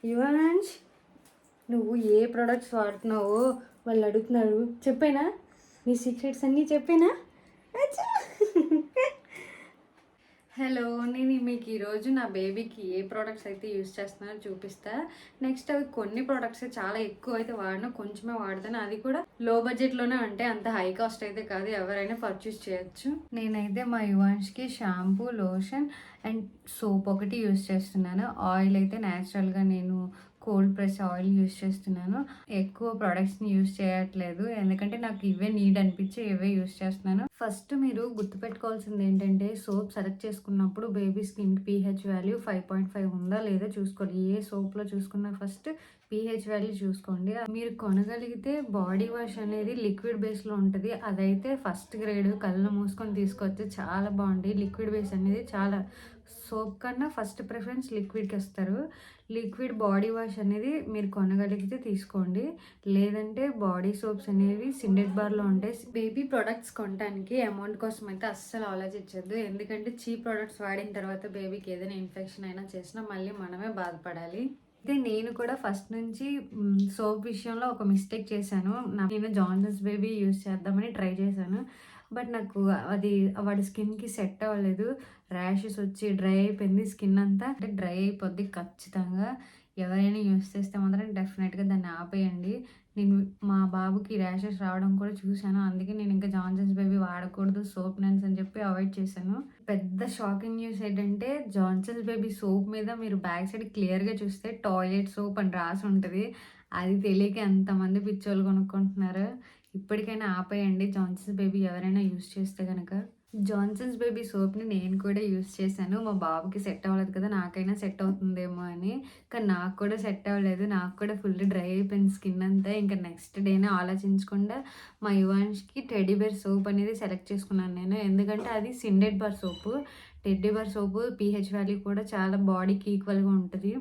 యువాంష్, నువ్వు ఏ ప్రోడక్ట్స్ వాడుతున్నావో వాళ్ళు అడుగుతున్నారు. చెప్పేనా? నీ సీక్రెట్స్ అన్నీ చెప్పేనా? అచ్చా. హలో, నేను మీకు ఈరోజు నా బేబీకి ఏ ప్రోడక్ట్స్ అయితే యూస్ చేస్తున్నానో చూపిస్తా. నెక్స్ట్ అవి కొన్ని ప్రోడక్ట్స్ చాలా ఎక్కువ అయితే వాడను, కొంచెమే వాడతాను. అది కూడా లో బడ్జెట్లోనే, అంటే అంత హై కాస్ట్ అయితే కాదు, ఎవరైనా పర్చేస్ చేయొచ్చు. నేనైతే మా యువాన్స్కి షాంపూ, లోషన్ అండ్ సోప్ ఒకటి యూస్ చేస్తున్నాను. ఆయిల్ అయితే న్యాచురల్గా నేను కోల్డ్ ప్రెస్ ఆయిల్ యూస్ చేస్తున్నాను. ఎక్కువ ప్రోడక్ట్స్ని యూస్ చేయట్లేదు, ఎందుకంటే నాకు ఇవే నీడ్ అనిపించి ఇవే యూస్ చేస్తున్నాను. ఫస్ట్ మీరు గుర్తుపెట్టుకోవాల్సింది ఏంటంటే, సోప్ సెలెక్ట్ చేసుకున్నప్పుడు బేబీ స్కిన్కి పీహెచ్ వాల్యూ 5.5 ఉందా లేదా చూసుకోండి. ఏ సోప్లో చూసుకున్నా ఫస్ట్ పీహెచ్ వాల్యూ చూసుకోండి. మీరు కొనగలిగితే బాడీ వాష్ అనేది లిక్విడ్ బేస్లో ఉంటుంది. అదైతే ఫస్ట్ గ్రేడ్, కళ్ళు మూసుకొని తీసుకోవచ్చు, చాలా బాగుంది. లిక్విడ్ బేస్ అనేది చాలా, సోప్ కన్నా ఫస్ట్ ప్రిఫరెన్స్ లిక్విడ్కి ఇస్తారు. లిక్విడ్ బాడీ వాష్ అనేది మీరు కొనగలిగితే తీసుకోండి, లేదంటే బాడీ సోప్స్ అనేవి సిండెడ్ బార్లో ఉంటాయి. బేబీ ప్రొడక్ట్స్ కొనడానికి అమౌంట్ కోసం అయితే అస్సలు ఆలోచించద్దు, ఎందుకంటే చీప్ ప్రొడక్ట్స్ వాడిన తర్వాత బేబీకి ఏదైనా ఇన్ఫెక్షన్ అయినా చేసినా మళ్ళీ మనమే బాధపడాలి. అయితే నేను కూడా ఫస్ట్ నుంచి సోప్ విషయంలో ఒక మిస్టేక్ చేశాను. నేను జాన్సన్స్ బేబీ యూస్ చేద్దామని ట్రై చేశాను, బట్ నాకు అది వాడి స్కిన్కి సెట్ అవ్వలేదు. ర్యాషెస్ వచ్చి డ్రై అయిపోయింది స్కిన్ అంతా. అంటే డ్రై అయిపోద్ది ఖచ్చితంగా. ఎవరైనా యూస్ చేస్తే మాత్రం డెఫినెట్గా దాన్ని ఆపేయండి. నేను మా బాబుకి ర్యాషెస్ రావడం కూడా చూశాను, అందుకే నేను ఇంకా జాన్సన్స్ బేబీ వాడకూడదు సోప్ నెన్స్ అని చెప్పి అవాయిడ్ చేశాను. పెద్ద షాకింగ్ న్యూస్ ఏంటంటే, జాన్సన్స్ బేబీ సోప్ మీద మీరు బ్యాక్ సైడ్ క్లియర్గా చూస్తే టాయిలెట్ సోప్ అని రాసి ఉంటుంది. అది తెలియక ఎంతమంది పిచ్చోళ్ళు కొనుక్కుంటున్నారు. ఇప్పటికైనా ఆపేయండి జాన్సన్స్ బేబీ ఎవరైనా యూస్ చేస్తే కనుక. జాన్సన్స్ బేబీ సోప్ని నేను కూడా యూస్ చేశాను. మా బాబుకి సెట్ అవ్వలేదు కదా, నాకైనా సెట్ అవుతుందేమో అని. కానీ నాకు కూడా సెట్ అవ్వలేదు, నాకు కూడా ఫుల్ డ్రై అయిపోయింది స్కిన్ అంతా. ఇంకా నెక్స్ట్ డేనే ఆలోచించకుండా మా యువాన్స్కి టెడ్డీ బేర్ సోప్ అనేది సెలెక్ట్ చేసుకున్నాను నేను, ఎందుకంటే అది సిండెడ్ బార్ సోపు. టెడ్డీ బార్ సోపు పీహెచ్ వాల్యూ కూడా చాలా బాడీకి ఈక్వల్గా ఉంటుంది.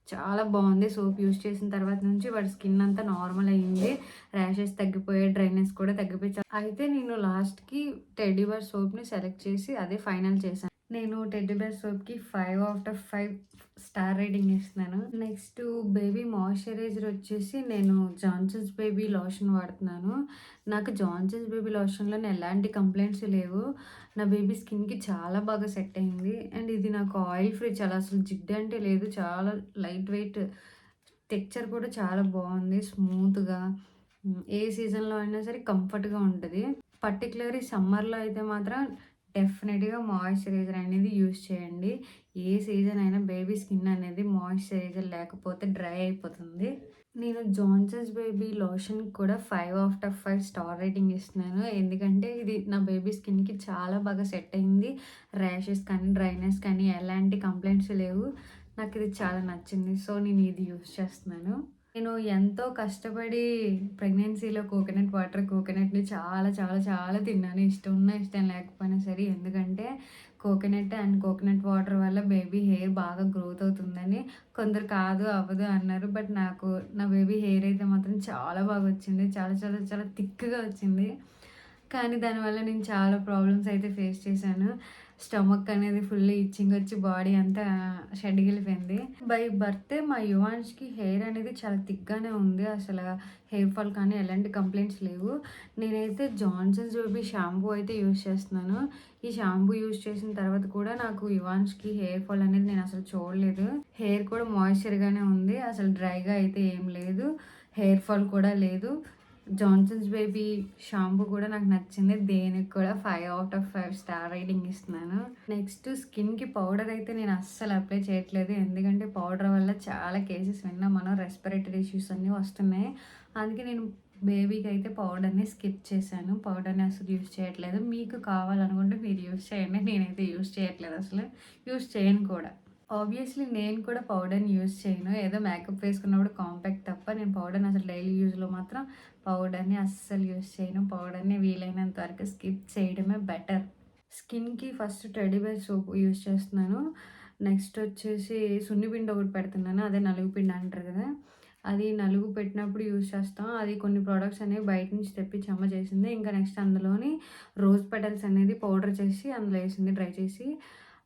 చాలా బాగుంది. సోప్ యూస్ చేసిన తర్వాత నుంచి వాడి స్కిన్ అంతా నార్మల్ అయ్యింది, ర్యాషెస్ తగ్గిపోయాయి, డ్రైనెస్ కూడా తగ్గిపోయి. అయితే నేను లాస్ట్కి టెడ్డీ బేర్ సోప్ని సెలెక్ట్ చేసి అదే ఫైనల్ చేశాను. నేను టెడ్డీ బేర్ సోప్కి 5/5 స్టార్ రేటింగ్ ఇస్తున్నాను. నెక్స్ట్ బేబీ మాయిశ్చరైజర్ వచ్చేసి నేను జాన్సన్స్ బేబీ లోషన్ వాడుతున్నాను. నాకు జాన్సన్స్ బేబీ లోషన్లో ఎలాంటి కంప్లైంట్స్ లేవు. నా బేబీ స్కిన్కి చాలా బాగా సెట్ అయింది. అండ్ ఇది నాకు ఆయిల్ ఫ్రీ, చాలా అసలు జిడ్డు అంటే లేదు, చాలా లైట్ వెయిట్, టెక్చర్ కూడా చాలా బాగుంది, స్మూత్గా. ఏ సీజన్లో అయినా సరే కంఫర్ట్గా ఉంటుంది. పర్టికులర్లీ సమ్మర్లో అయితే మాత్రం డెఫినెట్గా మాయిశ్చరైజర్ అనేది యూస్ చేయండి. ఏ సీజన్ అయినా బేబీ స్కిన్ అనేది మాయిశ్చరైజర్ లేకపోతే డ్రై అయిపోతుంది. నేను జాన్సన్స్ బేబీ లోషన్ కూడా 5/5 స్టార్ రేటింగ్ ఇస్తున్నాను, ఎందుకంటే ఇది నా బేబీ స్కిన్కి చాలా బాగా సెట్ అయింది. ర్యాషెస్ కానీ డ్రైనెస్ కానీ ఎలాంటి కంప్లైంట్స్ లేవు. నాకు ఇది చాలా నచ్చింది, సో నేను ఇది యూస్ చేస్తున్నాను. నేను ఎంతో కష్టపడి ప్రెగ్నెన్సీలో కోకోనట్ని చాలా చాలా చాలా తిన్నాను, ఇష్టం ఉన్నా ఇష్టం లేకపోయినా సరే. ఎందుకంటే కోకోనట్ అండ్ కోకోనట్ వాటర్ వల్ల బేబీ హెయిర్ బాగా గ్రోత్ అవుతుందని. కొందరు కాదు అవ్వదు అన్నారు, బట్ నాకు నా బేబీ హెయిర్ అయితే మాత్రం చాలా బాగా వచ్చింది, చాలా చాలా చాలా థిక్గా వచ్చింది. కానీ దానివల్ల నేను చాలా ప్రాబ్లమ్స్ అయితే ఫేస్ చేశాను. స్టమక్ అనేది ఫుల్ ఇచ్చింగ్ వచ్చి బాడీ అంతా షెడ్గిలిపోయింది. బై బర్తే మా యువాన్స్కి హెయిర్ అనేది చాలా థిక్గానే ఉంది, అసలు హెయిర్ ఫాల్ కానీ ఎలాంటి కంప్లైంట్స్ లేవు. నేనైతే జాన్సన్స్ బేబీ షాంపూ అయితే యూస్ చేస్తున్నాను. ఈ షాంపూ యూస్ చేసిన తర్వాత కూడా నాకు యువాన్స్కి హెయిర్ ఫాల్ అనేది నేను అసలు చూడలేదు. హెయిర్ కూడా మాయిశ్చర్గానే ఉంది, అసలు డ్రైగా అయితే ఏం లేదు, హెయిర్ ఫాల్ కూడా లేదు. జాన్సన్స్ బేబీ షాంపూ కూడా నాకు నచ్చింది, దేనికి కూడా 5/5 స్టార్ రేటింగ్ ఇస్తున్నాను. నెక్స్ట్ స్కిన్కి పౌడర్ అయితే నేను అస్సలు అప్లై చేయట్లేదు, ఎందుకంటే పౌడర్ వల్ల చాలా కేసెస్ విన్నా మనం, రెస్పిరేటరీ ఇష్యూస్ అన్నీ వస్తున్నాయి. అందుకే నేను బేబీకి అయితే పౌడర్ని స్కిప్ చేశాను, పౌడర్ని అసలు యూస్ చేయట్లేదు. మీకు కావాలనుకుంటే మీరు యూస్ చేయండి, నేనైతే యూస్ చేయట్లేదు, అసలు యూస్ చేయను కూడా. ఆబ్వియస్లీ నేను కూడా పౌడర్ని యూస్ చేయను, ఏదో మేకప్ వేసుకున్నప్పుడు కాంపాక్ట్ తప్ప నేను పౌడర్ని అసలు డైలీ యూజ్లో మాత్రం పౌడర్ని అస్సలు యూస్ చేయను. పౌడర్ని వీలైనంత వరకు స్కిప్ చేయడమే బెటర్. స్కిన్కి first teddy bear soap use చేస్తున్నాను. నెక్స్ట్ వచ్చేసి సున్నిపిండి ఒకటి పెడుతున్నాను, అదే నలుగు పిండి అంటారు కదా, అది నలుగు పెట్టినప్పుడు యూస్ చేస్తాం. అది కొన్ని ప్రోడక్ట్స్ అనేవి బయట నుంచి తెప్పించి అమ్మ చేసింది. ఇంకా నెక్స్ట్ అందులోని రోజ్ పెటల్స్ అనేది పౌడర్ చేసి అందులో వేసింది డ్రై చేసి.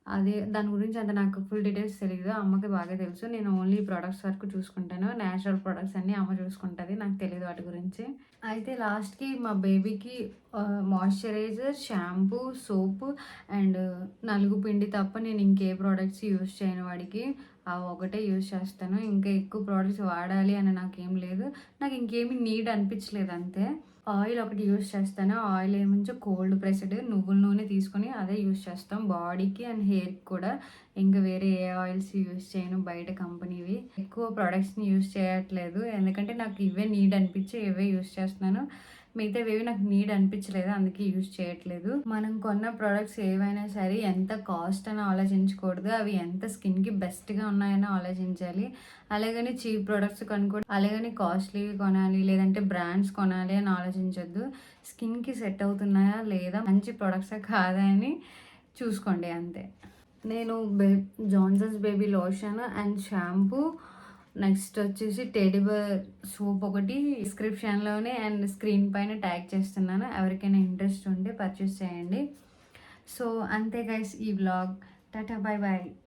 అదే దాని గురించి అంత నాకు ఫుల్ డీటెయిల్స్ తెలీదు. అమ్మకి బాగా తెలుసు. నేను ఓన్లీ ప్రొడక్ట్స్ వరకు చూసుకుంటాను. నేచురల్ ప్రొడక్ట్స్ అన్నీ అమ్మ చూసుకుంటది. నాకు తెలీదు వాటి గురించి. అయితే లాస్ట్‌కి మా బేబీకి మాయిశ్చరైజర్, షాంపూ, సోపు అండ్ నలుగు పిండి తప్ప నేను ఇంకే ప్రొడక్ట్స్ యూజ్ చేయను వాడికి. ఆ ఒకటే యూజ్ చేస్తాను. ఇంకా ఎక్కువ ప్రొడక్ట్స్ వాడాలి అని నాకేం లేదు. నాకు ఇంకేమి నీడ్ అనిపించలేదు అంతే. ఆయిల్ ఒకటి యూజ్ చేస్తాను. ఆయిల్ ఏముంచో కోల్డ్ ప్రెస్డ్ నువ్వుల నూనె తీసుకొని అదే యూజ్ చేస్తాం బాడీకి అండ్ హెయిర్‌కి కూడా. ఇంకా వేరే ఏ ఆయిల్స్ యూజ్ చేయను బయట కంపెనీవి. ఎక్కువ ప్రొడక్ట్స్‌ని యూజ్ చేయట్లేదు. ఎందుకంటే నాకు ఇవే నీడ్ అనిపించి ఇవే యూజ్ చేస్తున్నాను. మిగతావేవి నాకు నీడ్ అనిపించలేదు. అందుకే యూజ్ చేయట్లేదు. మనం కొన్న ప్రొడక్ట్స్ ఏవైనా సరే ఎంత కాస్ట్ అని ఆలోచించకూడదు. అవి ఎంత స్కిన్‌కి బెస్ట్‌గా ఉన్నాయని ఆలోచించాలి. అలాగని చీప్ ప్రొడక్ట్స్ కొనుక్కోవడం, అలాగని కాస్ట్లీవి కొనాలి లేదంటే బ్రాండ్స్ కొనాలి అని ఆలోచించొద్దు. స్కిన్‌కి సెట్ అవుతున్నాయా లేదా, మంచి ప్రొడక్ట్సా కాదా అని చూసుకోండి అంతే. నేను Johnson's baby lotion and shampoo, next వచ్చేసి టెడ్డీ బేర్ సోప్ ఒకటి డిస్క్రిప్షన్లోనే అండ్ స్క్రీన్ పైన ట్యాగ్ చేస్తున్నాను. ఎవరికైనా ఇంట్రెస్ట్ ఉంటే పర్చేస్ చేయండి. సో అంతే గైస్ ఈ వ్లాగ్. Tata bye bye.